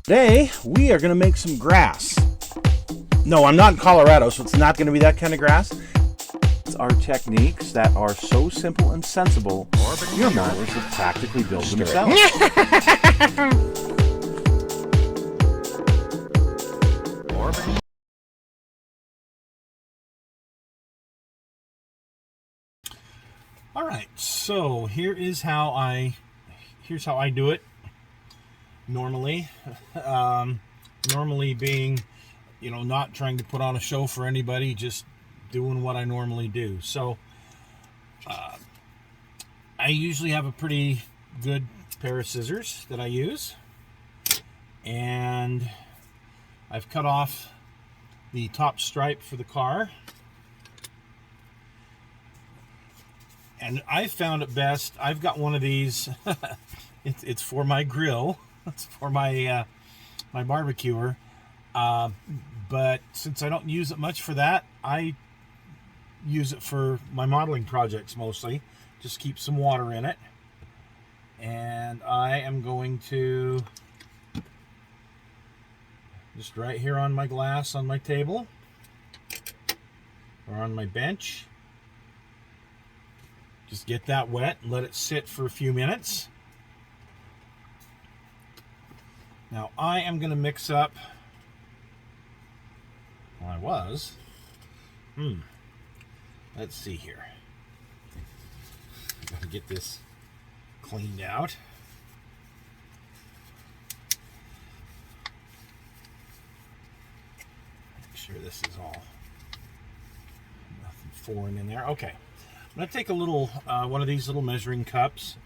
Today, we are going to make some grass. No, I'm not in Colorado, so it's not going to be that kind of grass. It's our techniques that are so simple and sensible, your mowers have practically built themselves. All right, so here's how I do it. Normally, normally being, not trying to put on a show for anybody, just doing what I normally do. So, I usually have a pretty good pair of scissors that I use, and I've cut off the top stripe for the car. And I found it best. I've got one of these. It's for my grill. It's for my my barbecuer. But since I don't use it much for that, I use it for my modeling projects mostly. Just keep some water in it. And I am going to just right here on my glass on my table or on my bench. Just get that wet and let it sit for a few minutes. Now I am going to mix up, let's see here. Got to get this cleaned out. Make sure this is all, nothing foreign in there. Okay. I'm going to take a little, one of these little measuring cups,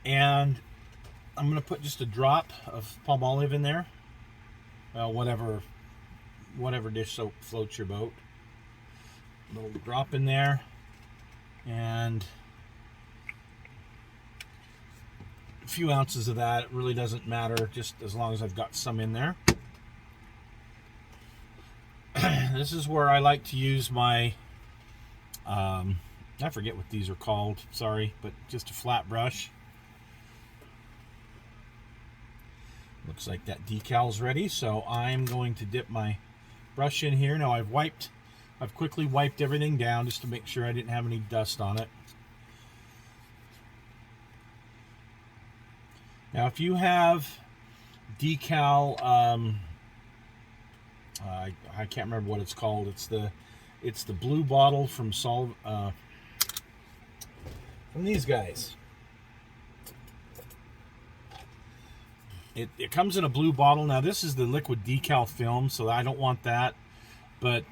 and I'm going to put just a drop of palm olive in there. Whatever dish soap floats your boat. A little drop in there, and a few ounces of that. It really doesn't matter, just as long as I've got some in there. This is where I like to use my, I forget what these are called, sorry, but just a flat brush. Looks like that decal's ready, so I'm going to dip my brush in here. Now I've quickly wiped everything down just to make sure I didn't have any dust on it. Now if you have decal, I can't remember what it's called. It's the blue bottle from from these guys. It comes in a blue bottle. Now this is the liquid decal film, so I don't want that. But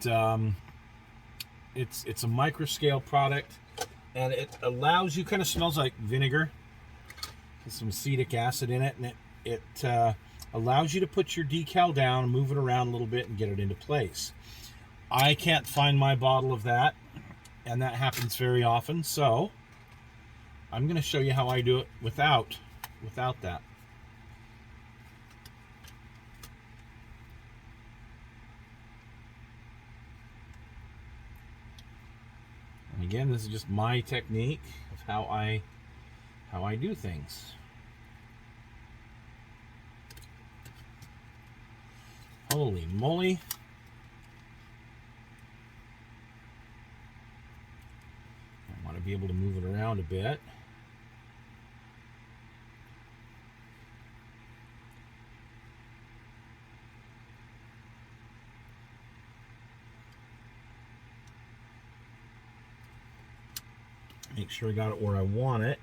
it's a micro scale product, and it allows you, kind of smells like vinegar. There's some acetic acid in it, and it allows you to put your decal down and move it around a little bit and get it into place. I can't find my bottle of that, and that happens very often, so I'm going to show you how I do it without that. And again, this is just my technique of how I do things. Holy moly. I want to be able to move it around a bit. Make sure I got it where I want it.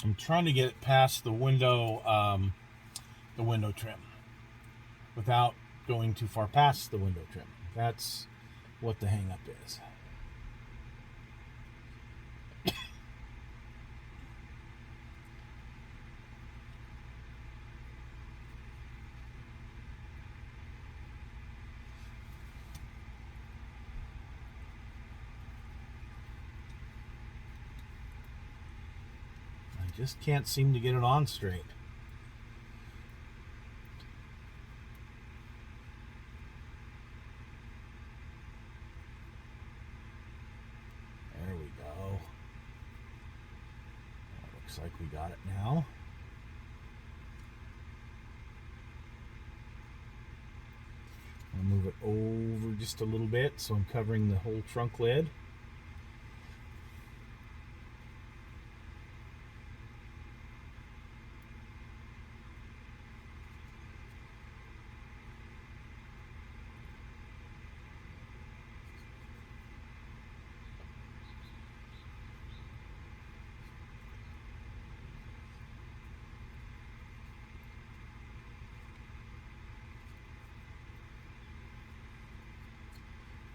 I'm trying to get it past the window trim without going too far past the window trim. That's what the hang up is. Just can't seem to get it on straight. There we go. Looks like we got it now. I'll move it over just a little bit so I'm covering the whole trunk lid.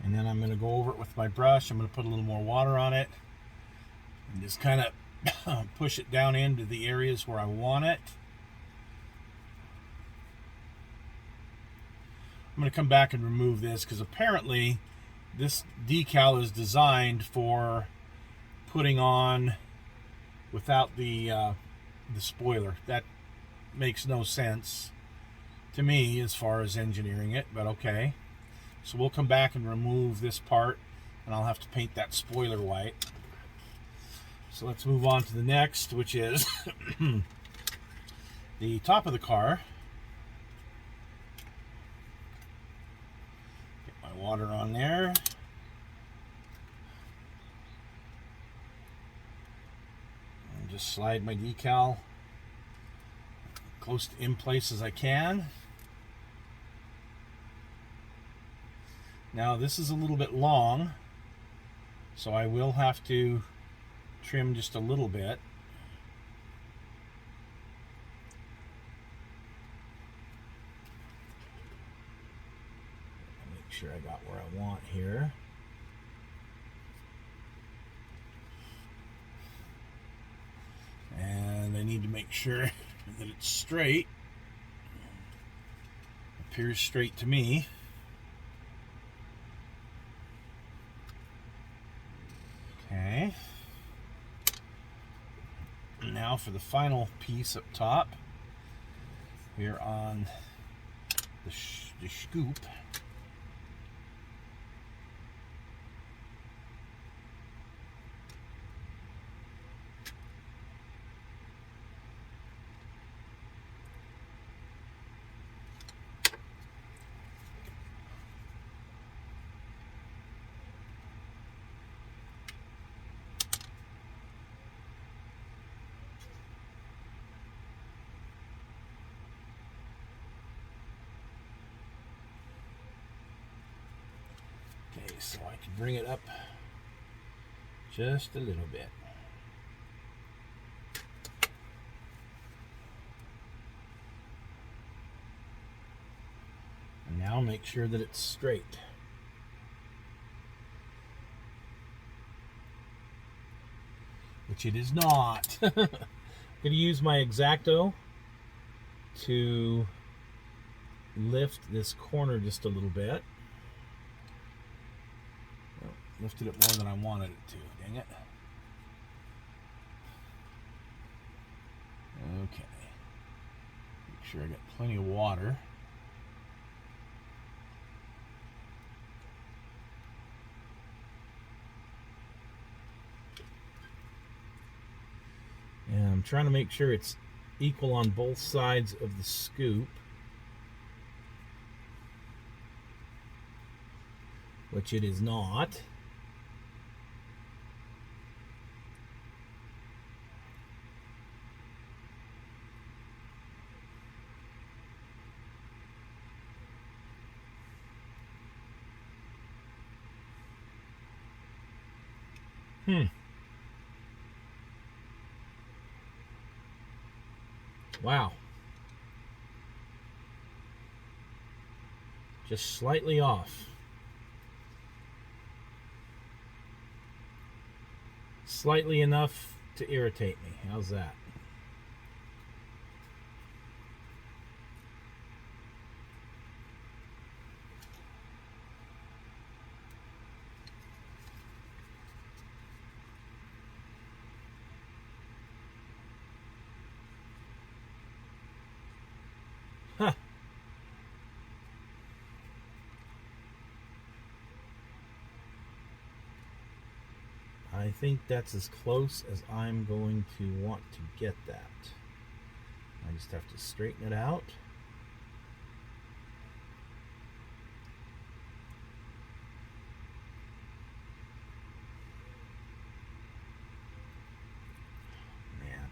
And then I'm going to go over it with my brush. I'm going to put a little more water on it and just kind of push it down into the areas where I want it. I'm going to come back and remove this because apparently this decal is designed for putting on without the spoiler. That makes no sense to me as far as engineering it, but okay. So we'll come back and remove this part, and I'll have to paint that spoiler white. So let's move on to the next, which is the top of the car. Get my water on there. And just slide my decal close to in place as I can. Now this is a little bit long, so I will have to trim just a little bit. Make sure I got where I want here. And I need to make sure that it's straight. Appears straight to me. Okay. Now for the final piece up top, here on the scoop. Okay, so I can bring it up just a little bit. And now make sure that it's straight. Which it is not. I'm going to use my X-Acto to lift this corner just a little bit. Lifted it more than I wanted it to, dang it. Okay. Make sure I got plenty of water. And I'm trying to make sure it's equal on both sides of the scoop, which it is not. Wow. Just slightly off. Slightly enough to irritate me. How's that? Huh. I think that's as close as I'm going to want to get that. I just have to straighten it out. Man.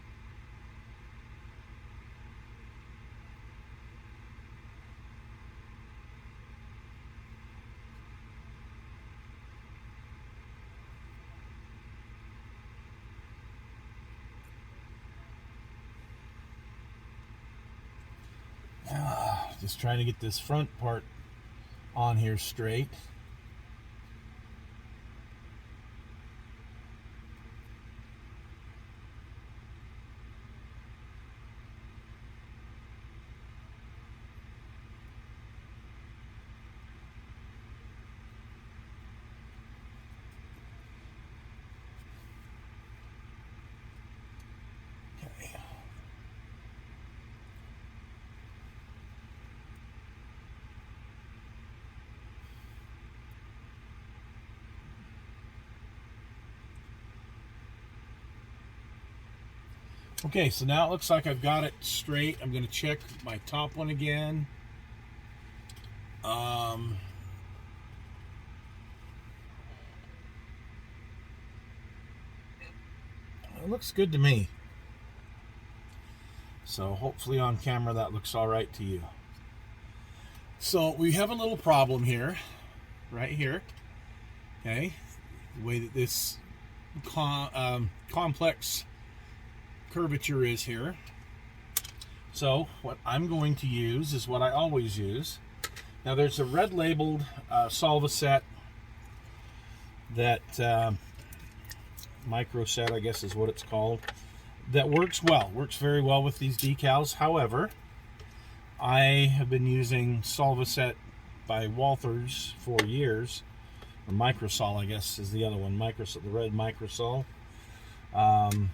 Just trying to get this front part on here straight. Okay, so now it looks like I've got it straight. I'm going to check my top one again. It looks good to me. So hopefully on camera that looks all right to you. So we have a little problem here, right here. Okay, the way that this complex curvature is here. So what I'm going to use is what I always use. Now there's a red labeled Solva set that micro set, I guess is what it's called, that works very well with these decals. However, I have been using Solva set by Walthers for years, or Microsol I guess is the other one, the red Microsol, the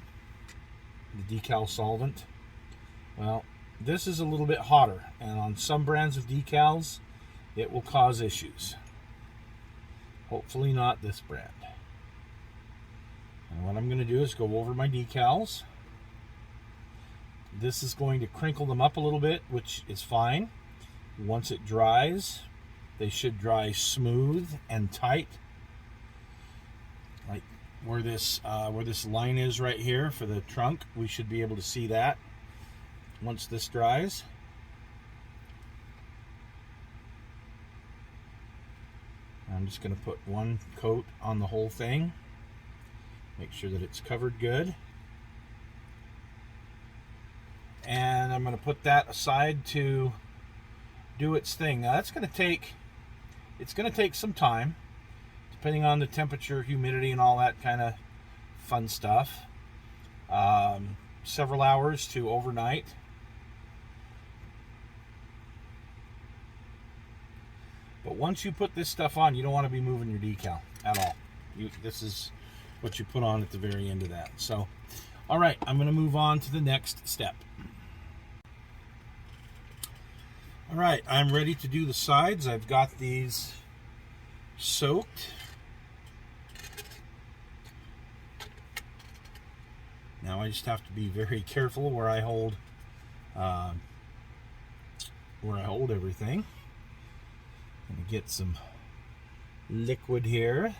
decal solvent. Well, this is a little bit hotter, and on some brands of decals it will cause issues. Hopefully not this brand. And what I'm going to do is go over my decals. This is going to crinkle them up a little bit, which is fine. Once it dries, they should dry smooth and tight, like where this line is right here for the trunk. We should be able to see that once this dries. I'm just going to put one coat on the whole thing, make sure that it's covered good, and I'm going to put that aside to do its thing. Now that's going to take some time, depending on the temperature, humidity, and all that kind of fun stuff. Several hours to overnight. But once you put this stuff on, you don't want to be moving your decal at all. This is what you put on at the very end of that. So, all right, I'm going to move on to the next step. All right, I'm ready to do the sides. I've got these soaked. Now I just have to be very careful where I hold everything. I'm going to get some liquid here.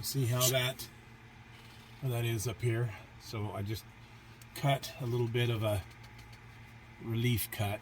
See how that is up here. So I just cut a little bit of a relief cut.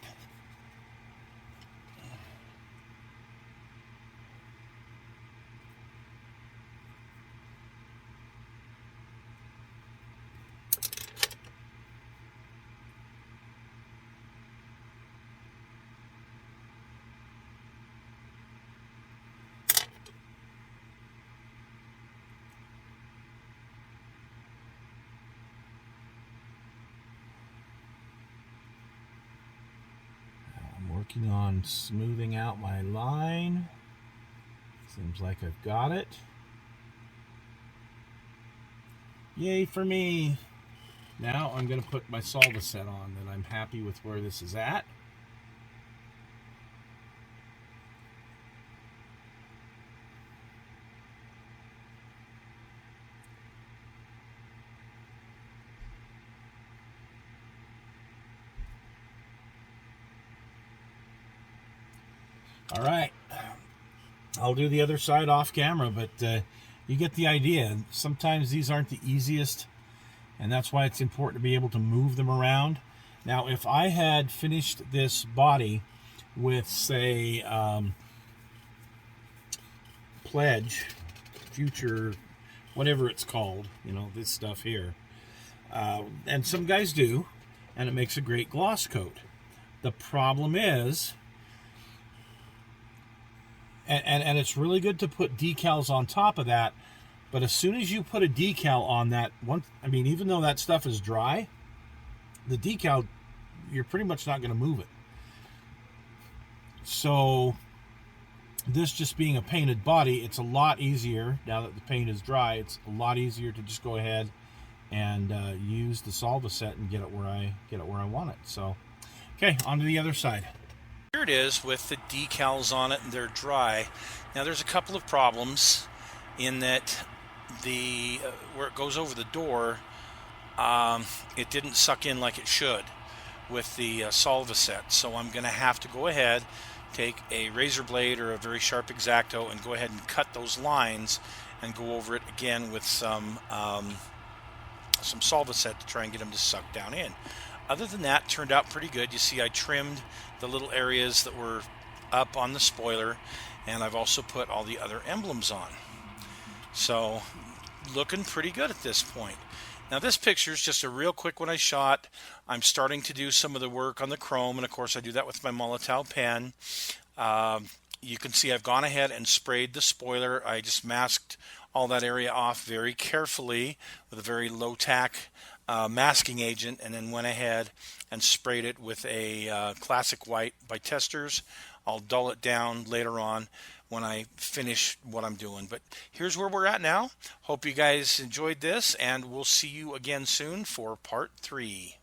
Working on smoothing out my line. Seems like I've got it. Yay for me! Now I'm going to put my Solvaset on, and I'm happy with where this is at. All right, I'll do the other side off camera, but you get the idea. Sometimes these aren't the easiest, and that's why it's important to be able to move them around. Now, if I had finished this body with, say, Pledge, Future, whatever it's called, you know, this stuff here, and some guys do, and it makes a great gloss coat. The problem is, and it's really good to put decals on top of that, but as soon as you put a decal on that, even though that stuff is dry, the decal, you're pretty much not going to move it. So this just being a painted body, it's a lot easier, now that the paint is dry, it's a lot easier to just go ahead and use the Solvaset and get it where I want it. So, okay, on to the other side. Here it is with the decals on it, and they're dry. Now there's a couple of problems in that the where it goes over the door, it didn't suck in like it should with the Solvaset. So I'm going to have to go ahead, take a razor blade or a very sharp X-Acto and go ahead and cut those lines and go over it again with some Solvaset to try and get them to suck down in. Other than that, turned out pretty good. You see I trimmed the little areas that were up on the spoiler, and I've also put all the other emblems on. So looking pretty good at this point. Now this picture is just a real quick one I shot. I'm starting to do some of the work on the chrome, and of course I do that with my Molotow pen. You can see I've gone ahead and sprayed the spoiler. I just masked all that area off very carefully with a very low tack masking agent, and then went ahead and sprayed it with a classic white by Testors. I'll dull it down later on when I finish what I'm doing. But here's where we're at now. Hope you guys enjoyed this, and we'll see you again soon for part 3.